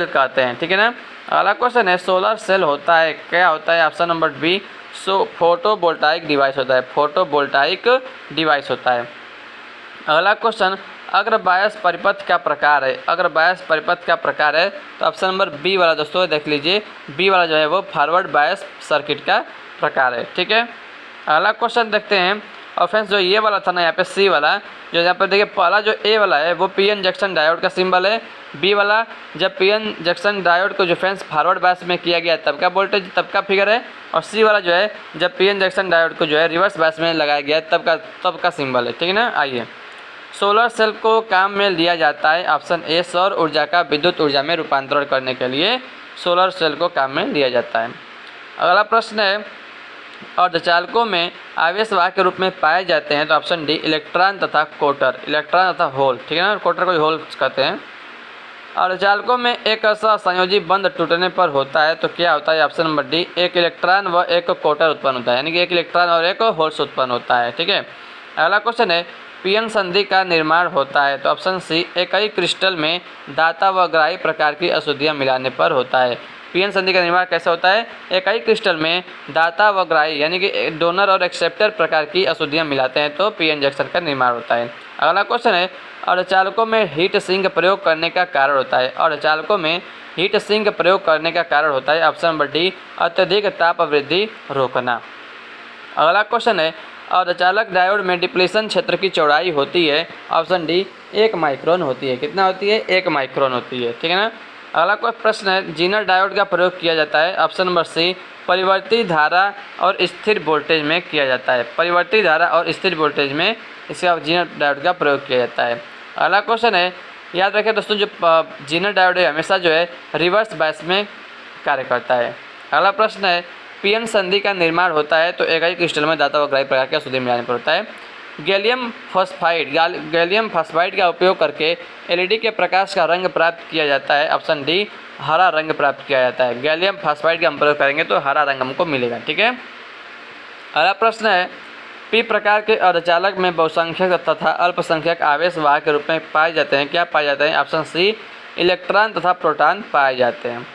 कहते हैं, ठीक है ना। अगला क्वेश्चन है, सोलर सेल होता है, क्या होता है? Option number B photovoltaic device होता है, फोटोवोल्टाइक डिवाइस होता है। अगला क्वेश्चन, अग्र बायस परिपथ का प्रकार है, अग्र बायस परिपथ का प्रकार है तो ऑप्शन नंबर बी वाला दोस्तों देख लीजिए, बी वाला जो है वो फॉरवर्ड बायस सर्किट का प्रकार है, ठीक है। अगला क्वेश्चन देखते हैं, और फ्रेंड्स जो ये वाला था ना यहाँ पे सी वाला, जो यहाँ पर देखिए पहला जो ए वाला है वो पीएन जंक्शन डायोड का सिंबल है। बी वाला जब पीएन जंक्शन डायोड को जो फ्रेंड्स फॉरवर्ड बायस में किया गया तब का वोल्टेज तब का फिगर है, और सी वाला जो है जब पीएन जंक्शन डायोड को जो है रिवर्स बायस में लगाया गया तब का सिंबल है, ठीक है ना। आइए, सोलर सेल को काम में लिया जाता है। ऑप्शन ए सौर ऊर्जा का विद्युत ऊर्जा में रूपांतरण करने के लिए सोलर सेल को काम में लिया जाता है। अगला प्रश्न है, अर्धचालकों में आवेशवाहक के रूप में पाए जाते हैं तो ऑप्शन डी इलेक्ट्रॉन तथा कोटर, इलेक्ट्रॉन तथा होल, ठीक है ना, कोटर को होल कहते हैं। अर्धचालकों में एक ऐसा संयोजी बंध टूटने पर होता है तो क्या होता है? ऑप्शन नंबर डी एक इलेक्ट्रॉन व एक कोटर उत्पन्न होता है, यानी कि एक इलेक्ट्रॉन और एक होल्स उत्पन्न होता है, ठीक है। अगला क्वेश्चन है, पीएन संधि का निर्माण होता है तो ऑप्शन सी एक ही क्रिस्टल में दाता व ग्राही प्रकार की अशुद्धियाँ मिलाने पर होता है। पीएन संधि का निर्माण कैसे होता है? एक ही क्रिस्टल में दाता व ग्राही यानी कि डोनर और एक्सेप्टर प्रकार की अशुद्धियाँ मिलाते हैं तो पीएन जंक्शन का निर्माण होता है। अगला क्वेश्चन है, अर्धचालकों में हीट सिंक प्रयोग करने का कारण होता है, अर्धचालकों में हीट सिंक प्रयोग करने का कारण होता है ऑप्शन नंबर डी अत्यधिक ताप वृद्धि रोकना। अगला क्वेश्चन है, अर्धचालक डायोड में डिप्लीशन क्षेत्र की चौड़ाई होती है, ऑप्शन डी 1 माइक्रोन होती है। कितना होती है? 1 माइक्रोन होती है, ठीक है ना। अगला कोई प्रश्न है, जीनर डायोड का प्रयोग किया जाता है, ऑप्शन नंबर सी परिवर्ती धारा और स्थिर वोल्टेज में किया जाता है, परिवर्ती धारा और स्थिर वोल्टेज में इसका जीनर डायोड का प्रयोग किया जाता है। अगला क्वेश्चन है, याद रखें दोस्तों जो जीनर डायोड है हमेशा जो है रिवर्स बायस में कार्य करता है। अगला प्रश्न है, पीएन संधि का निर्माण होता है तो एक ही क्रिस्टल में दाता व ग्राही प्रकार के अशुद्धि मिलाने पर होता है। गैलियम फास्फाइड का उपयोग करके एलईडी के प्रकाश का रंग प्राप्त किया जाता है, ऑप्शन डी हरा रंग प्राप्त किया जाता है। गैलियम फास्फाइड का हम प्रयोग करेंगे तो हरा रंग हमको मिलेगा, ठीक है। अगला प्रश्न है, पी प्रकार के अर्धचालक में बहुसंख्यक तथा अल्पसंख्यक आवेश वाहक के रूप में पाए जाते हैं, क्या पाए जाते हैं? ऑप्शन सी इलेक्ट्रॉन तथा प्रोटॉन पाए जाते हैं।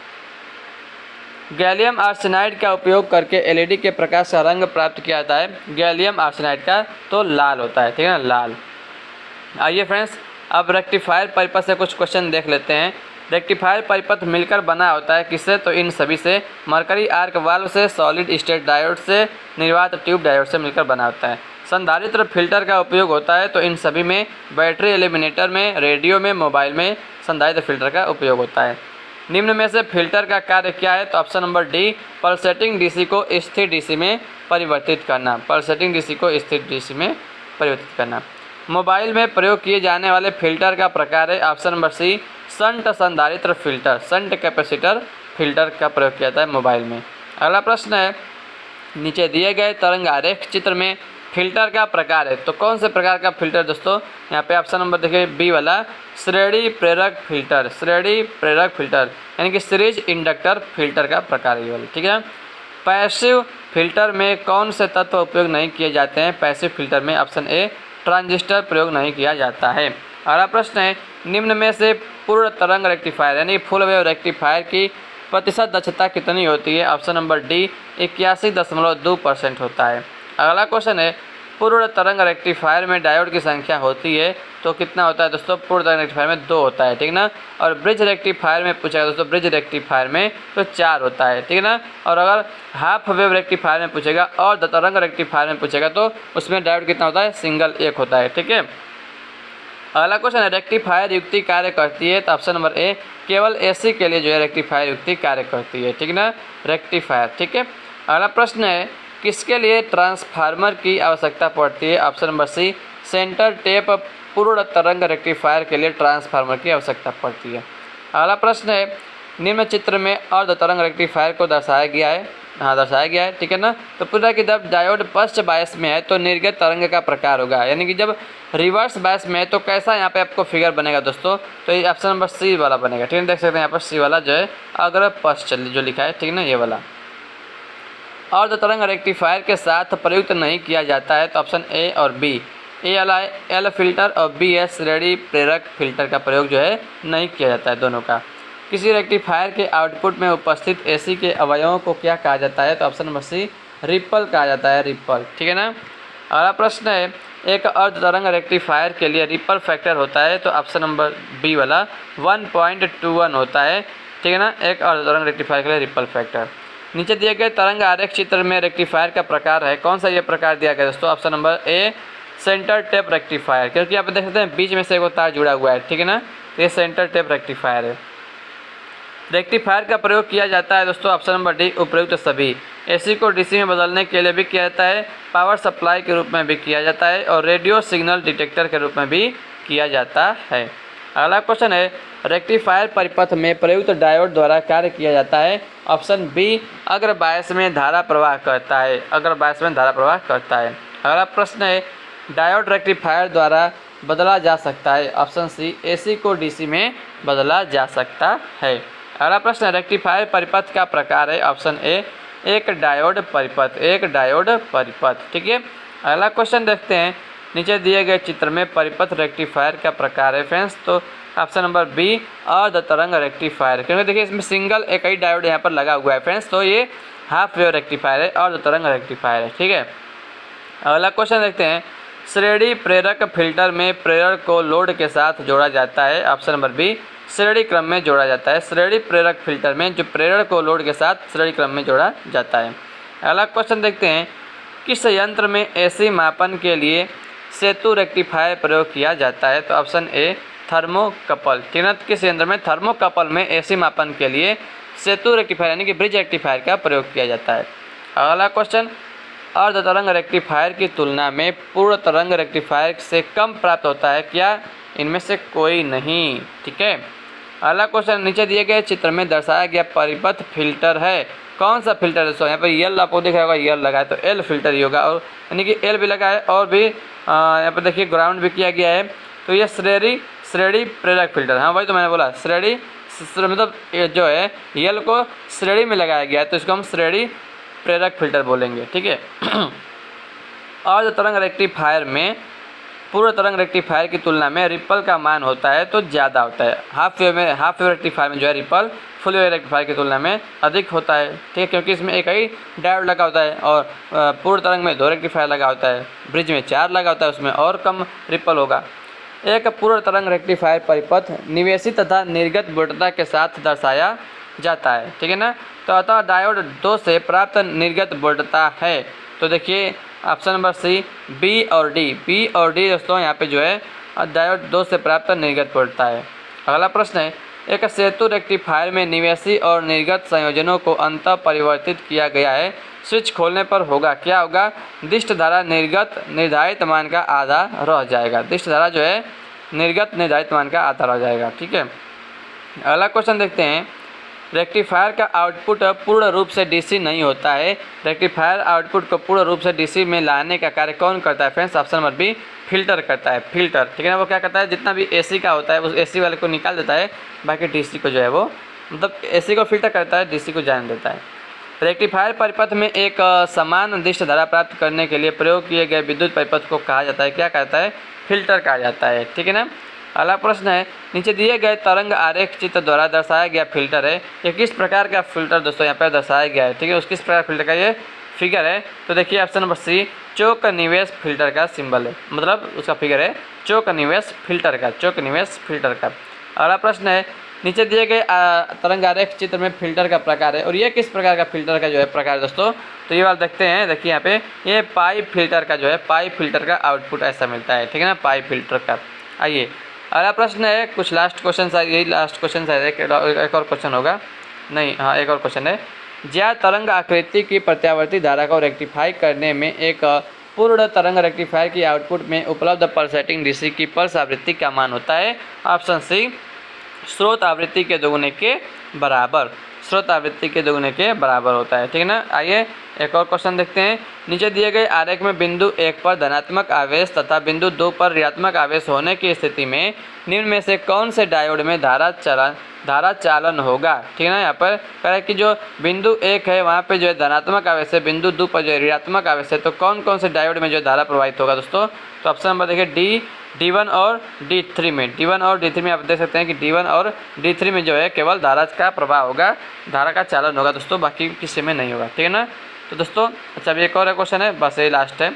गैलियम आर्सेनाइड का उपयोग करके एलईडी के प्रकाश का रंग प्राप्त किया जाता है, गैलियम आर्सेनाइड का तो लाल होता है, ठीक है ना, लाल। आइए फ्रेंड्स अब रेक्टिफायर परिपथ से कुछ क्वेश्चन देख लेते हैं। रेक्टिफायर परिपथ मिलकर बना होता है किससे? तो इन सभी से, मरकरी आर्क वाल्व से, सॉलिड स्टेट डायोड से, निर्वात ट्यूब डायोड से मिलकर बना होता है। संधारित्र फिल्टर का उपयोग होता है तो इन सभी में, बैटरी एलिमिनेटर में, रेडियो में, मोबाइल में संधारित्र फिल्टर का उपयोग होता है। निम्न में से फिल्टर का कार्य क्या है? तो option number D, pulsating DC को स्थिर डीसी में परिवर्तित करना। पल्सेटिंग डीसी को स्थिर डीसी में परिवर्तित करना। मोबाइल में प्रयोग किए जाने वाले फिल्टर का प्रकार है ऑप्शन नंबर सी, शंट संधारित्र फिल्टर, शंट कैपेसिटर फिल्टर का प्रयोग किया जाता है मोबाइल में। अगला प्रश्न है, नीचे दिए गए तरंग आरेख चित्र में फिल्टर का प्रकार है तो कौन से प्रकार का फिल्टर दोस्तों? यहाँ पे ऑप्शन नंबर देखिए बी वाला, श्रेणी प्रेरक फिल्टर, श्रेणी प्रेरक फिल्टर यानी कि सीरीज इंडक्टर फिल्टर का प्रकार ये वाला, ठीक है। पैसिव फिल्टर में कौन से तत्व उपयोग नहीं किए जाते हैं? पैसिव फिल्टर में ऑप्शन ए, ट्रांजिस्टर प्रयोग नहीं किया जाता है। अगला प्रश्न है, निम्न में से पूर्ण तरंग रेक्टिफायर यानी फुल वेव रेक्टिफायर की प्रतिशत दक्षता कितनी होती है? ऑप्शन नंबर डी, 81.2% होता है। अगला क्वेश्चन है, पूर्ण तरंग रेक्टिफायर में डायोड की संख्या होती है तो कितना होता है दोस्तों? पूर्ण तरंग रेक्टिफायर में 2 होता है, ठीक ना। और ब्रिज रेक्टिफायर में पूछेगा दोस्तों, ब्रिज रेक्टिफायर में तो 4 होता है, ठीक ना। और अगर हाफ वेव रेक्टिफायर में पूछेगा और तरंग रेक्टिफायर में पूछेगा तो उसमें डायोड कितना होता है? सिंगल 1 होता है, ठीक है। अगला क्वेश्चन है, रेक्टिफायर युक्ति कार्य करती है तो ऑप्शन नंबर ए, केवल एसी के लिए जो है रेक्टिफायर युक्ति कार्य करती है, ठीक ना, रेक्टिफायर, ठीक है। अगला प्रश्न है, किसके लिए ट्रांसफार्मर की आवश्यकता पड़ती है? Option number C, centre tap पूर्ण तरंग रेक्टिफायर के लिए ट्रांसफार्मर की आवश्यकता पड़ती है। अगला प्रश्न है, निम्न चित्र में अर्ध तरंग रेक्टिफायर को दर्शाया गया है, हाँ दर्शाया गया है, ठीक है ना। तो पूरा कि जब डायोड पश्च बायस में है तो निर्गत तरंग का प्रकार होगा, यानी कि जब रिवर्स बायस में है तो कैसा यहाँ पे आपको फिगर बनेगा दोस्तों? तो ये ऑप्शन नंबर सी वाला बनेगा, ठीक है। देख सकते हैं यहाँ पर सी वाला जो है अग्र पश्च जो लिखा है, ठीक है ना, ये वाला। अर्ध तरंग रेक्टिफायर के साथ प्रयुक्त नहीं किया जाता है तो ऑप्शन ए और बी, ए वाला एल फिल्टर और बी है श्रेणी प्रेरक फिल्टर का प्रयोग जो है नहीं किया जाता है दोनों का। किसी रेक्टिफायर के आउटपुट में उपस्थित एसी के अवयवों को क्या कहा जाता है? तो ऑप्शन नंबर सी, रिपल कहा जाता है, रिपल, ठीक है ना। अगला प्रश्न है, एक अर्ध तरंग रेक्टिफायर के लिए रिपल फैक्टर होता है तो ऑप्शन नंबर बी वाला 1.21 होता है, ठीक है ना, एक अर्ध तरंग रेक्टिफायर के लिए रिपल फैक्टर। नीचे दिए गए तरंग आरेख चित्र में रेक्टिफायर का प्रकार है, कौन सा ये प्रकार दिया गया दोस्तों? ऑप्शन नंबर ए, सेंटर टेप रेक्टिफायर, क्योंकि आप देख सकते हैं बीच में से एक तार जुड़ा हुआ है, ठीक है ना, ये सेंटर टेप रेक्टिफायर है। रेक्टिफायर का प्रयोग किया जाता है दोस्तों ऑप्शन नंबर डी, उपयुक्त सभी। एसी को डीसी में बदलने के लिए भी किया जाता है, पावर सप्लाई के रूप में भी किया जाता है और रेडियो सिग्नल डिटेक्टर के रूप में भी किया जाता है। अगला क्वेश्चन है, रेक्टिफायर परिपथ में प्रयुक्त डायोड द्वारा कार्य किया जाता है ऑप्शन बी, अग्र बायस में धारा प्रवाह करता है, अग्र बायस में धारा प्रवाह करता है। अगला प्रश्न है, डायोड रेक्टिफायर द्वारा बदला जा सकता है ऑप्शन सी, एसी को डीसी में बदला जा सकता है। अगला प्रश्न, रेक्टिफायर परिपथ का प्रकार है ऑप्शन ए, एक डायोड परिपथ, एक डायोड परिपथ, ठीक है। अगला क्वेश्चन देखते हैं, नीचे दिए गए चित्र में परिपथ रेक्टिफायर का प्रकार है फ्रेंड्स तो ऑप्शन नंबर बी, अर्ध तरंग रेक्टिफायर, क्योंकि देखिए इसमें सिंगल एक ही डायोड यहाँ पर लगा हुआ है फ्रेंड्स, तो ये हाफ वेव रेक्टिफायर है, अर्ध तरंग रेक्टिफायर है, ठीक है। अगला क्वेश्चन देखते हैं, श्रेणी प्रेरक फिल्टर में प्रेरक को लोड के साथ जोड़ा जाता है ऑप्शन नंबर बी, श्रेणी क्रम में जोड़ा जाता है। श्रेणी प्रेरक फिल्टर में जो प्रेरक को लोड के साथ श्रेणी क्रम में जोड़ा जाता है। अगला क्वेश्चन देखते हैं, किस यंत्र में एसी मापन के लिए सेतु रेक्टिफायर प्रयोग किया जाता है? तो ऑप्शन ए, थर्मोकपल, ठीक है। किस यंत्र में? थर्मोकपल में एसी मापन के लिए सेतु रेक्टिफायर यानी कि ब्रिज रेक्टिफायर का प्रयोग किया जाता है। अगला क्वेश्चन, अर्ध तरंग रेक्टिफायर की तुलना में पूर्ण तरंग रेक्टिफायर से कम प्राप्त होता है क्या? इनमें से कोई नहीं, ठीक है। अगला क्वेश्चन, नीचे दिए गए चित्र में दर्शाया गया परिपथ फिल्टर है, कौन सा फिल्टर है दोस्तों? यहाँ पर यल आपको दिखा होगा, यल लगा है तो एल फिल्टर ही होगा, और यानी कि एल भी लगा है और भी यहाँ पर देखिए ग्राउंड भी किया गया है, तो ये श्रेणी प्रेरक फिल्टर, हाँ वही तो मैंने बोला, श्रेणी मतलब जो है यल को श्रेणी में लगाया गया है तो इसको हम श्रेणी प्रेरक फिल्टर बोलेंगे, ठीक है। अर्ध तरंग रेक्टिफायर में पूर्ण तरंग रेक्टिफायर की तुलना में रिपल का मान होता है तो ज़्यादा होता है। हाफ वेव रेक्टिफायर में जो है रिपल फुल वेव रेक्टिफायर की तुलना में अधिक होता है, ठीक है, क्योंकि इसमें एक ही डायोड लगा होता है और पूर्ण तरंग में 2 रेक्टिफायर लगा होता है, ब्रिज में 4 लगा होता है, उसमें और कम रिपल होगा। एक पूर्ण तरंग रेक्टिफायर परिपथ निवेशित तथा निर्गत वोल्टता के साथ दर्शाया जाता है, ठीक है ना। तो अतः डायोड 2 से प्राप्त निर्गत वोल्टता है। तो देखिए ऑप्शन नंबर सी, बी और डी दोस्तों यहाँ पे जो है डायोड 2 से प्राप्त निर्गत वोल्टता है। अगला प्रश्न है, एक सेतु रेक्टिफायर में निवेशी और निर्गत संयोजनों को अंतः परिवर्तित किया गया है। स्विच खोलने पर होगा क्या होगा? दिष्ट धारा निर्गत निर्धारित मान का आधा रह जाएगा। दिष्ट धारा जो है निर्गत निर्धारित मान का आधा रह जाएगा, ठीक है। अगला क्वेश्चन देखते हैं, रेक्टिफायर का आउटपुट पूर्ण रूप से डीसी नहीं होता है। रेक्टिफायर आउटपुट को पूर्ण रूप से डीसी में लाने का कार्य कौन करता है friends? Option number B, filter करता है। फिल्टर, ठीक है ना। वो क्या करता है, जितना भी एसी का होता है उस एसी वाले को निकाल देता है, बाकी डीसी को जो है वो मतलब एसी को फिल्टर करता है, डीसी को जाने देता है। रेक्टिफायर परिपथ में एक समान दिष्ट धारा प्राप्त करने के लिए प्रयोग किए गए विद्युत परिपथ को कहा जाता है, क्या कहता है? फिल्टर कहा जाता है, ठीक है ना। अगला प्रश्न है, नीचे दिए गए तरंग आरेख चित्र द्वारा दर्शाया गया फिल्टर है। ये किस प्रकार का फिल्टर दोस्तों यहाँ पर दर्शाया गया है, ठीक है। उस किस प्रकार फिल्टर का ये फिगर है? तो देखिए ऑप्शन नंबर सी, चौक निवेश फिल्टर का सिंबल है, मतलब उसका फिगर है चौक निवेश फिल्टर का, चौक निवेश फिल्टर का। अगला प्रश्न है, नीचे दिए गए तरंग आरेख चित्र में फिल्टर का प्रकार है, और ये किस प्रकार का फिल्टर का जो है प्रकार दोस्तों? तो ये वाला देखते हैं, देखिए यहाँ पे ये पाइप फिल्टर का जो है पाइप फिल्टर का आउटपुट ऐसा मिलता है, ठीक है ना, पाइप फिल्टर का। आइए अगला प्रश्न है, कुछ लास्ट क्वेश्चन है, यही लास्ट क्वेश्चन है, एक और क्वेश्चन होगा, नहीं हाँ एक और क्वेश्चन है। ज्ञात तरंग आकृति की प्रत्यावर्ती धारा को रेक्टिफाई करने में एक पूर्ण तरंग रेक्टिफायर की आउटपुट में उपलब्ध पल्सेटिंग डीसी की पल्स आवृत्ति का मान होता है? ऑप्शन सी, स्रोत आवृत्ति के दोगुने के बराबर, स्रोत आवृत्ति के दोगुने के बराबर होता है, ठीक है ना। आइए एक और क्वेश्चन देखते हैं, नीचे दिए गए आरेख में बिंदु 1 पर धनात्मक आवेश तथा बिंदु 2 पर ऋणात्मक आवेश होने की स्थिति में निम्न में से कौन से डायोड में धारा चालन होगा, ठीक है ना। यहाँ पर कह रहा है कि जो बिंदु 1 है वहाँ पे जो है धनात्मक आवेश है, बिंदु 2 पर जो है ऋणात्मक आवेश है, तो कौन कौन से डायोड में जो धारा प्रवाहित होगा दोस्तों? तो ऑप्शन नंबर देखिए D1 और D3 में, D1 और D3 में आप देख सकते हैं कि D1 और D3 में जो है केवल धारा का प्रवाह होगा, धारा का चालन होगा दोस्तों, बाकी किसी में नहीं होगा, ठीक है ना। तो दोस्तों अच्छा अभी एक और क्वेश्चन है, बस ये लास्ट है।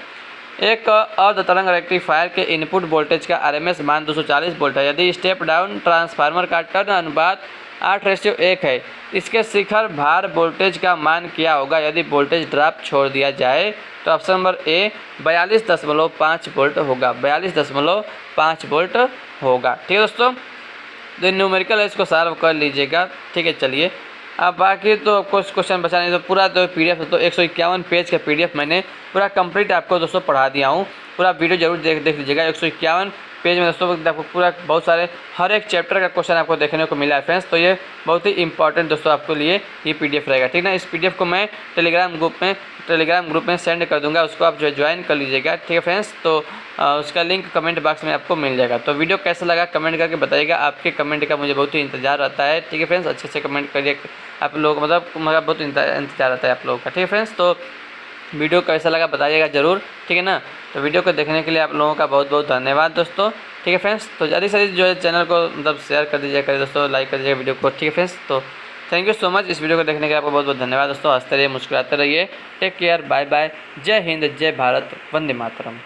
एक अर्ध तरंग रेक्टिफायर के इनपुट वोल्टेज का आरएमएस मान 240 वोल्ट है। यदि स्टेप डाउन ट्रांसफार्मर का टर्न अनुपात 8:1 है, इसके शिखर भार वोल्टेज का मान क्या होगा यदि वोल्टेज ड्रॉप छोड़ दिया जाए? तो ऑप्शन नंबर ए 42.5 वोल्ट होगा, 42.5 वोल्ट होगा, ठीक है दोस्तों। तो न्यूमेरिकल है, इसको सॉल्व कर लीजिएगा, ठीक है। चलिए अब बाकी तो कुछ क्वेश्चन बचा नहीं, तो पूरा तो पीडीएफ दोस्तों 151 पेज का पीडीएफ मैंने पूरा कंप्लीट आपको दोस्तों पढ़ा दिया हूँ। पूरा वीडियो जरूर देख लीजिएगा। 151 पेज में दोस्तों आपको पूरा बहुत सारे हर एक चैप्टर का क्वेश्चन आपको देखने को मिला है फ्रेंड्स। तो ये बहुत ही इंपॉर्टेंट दोस्तों आपको लिए ये पीडीएफ रहेगा, ठीक ना। इस पीडीएफ को मैं टेलीग्राम ग्रुप में सेंड कर दूंगा, उसको आप जो है ज्वाइन कर लीजिएगा, ठीक है फ्रेंड्स। तो उसका लिंक कमेंट बॉक्स में आपको मिल जाएगा। तो वीडियो कैसा लगा कमेंट करके बताइएगा, आपके कमेंट का मुझे बहुत ही इंतजार रहता है, ठीक है फ्रेंड्स। अच्छे से कमेंट करिए, आप लोग मतलब बहुत इंतजार रहता है आप लोगों का, ठीक है फ्रेंड्स। तो वीडियो कैसा लगा बताइएगा ज़रूर, ठीक है ना। तो वीडियो को देखने के लिए आप लोगों का बहुत बहुत धन्यवाद दोस्तों, ठीक है फ्रेंड्स। तो जल्दी से जो है चैनल को मतलब शेयर कर दीजिए करिए दोस्तों, लाइक कर दीजिएगा वीडियो को, ठीक है फ्रेंड्स। तो थैंक यू सो मच इस वीडियो को देखने के लिए, आपको बहुत बहुत धन्यवाद दोस्तों। हंसते रहिए, मुस्कुराते रहिए, टेक केयर, बाय बाय, जय हिंद, जय भारत, वंदे मातरम।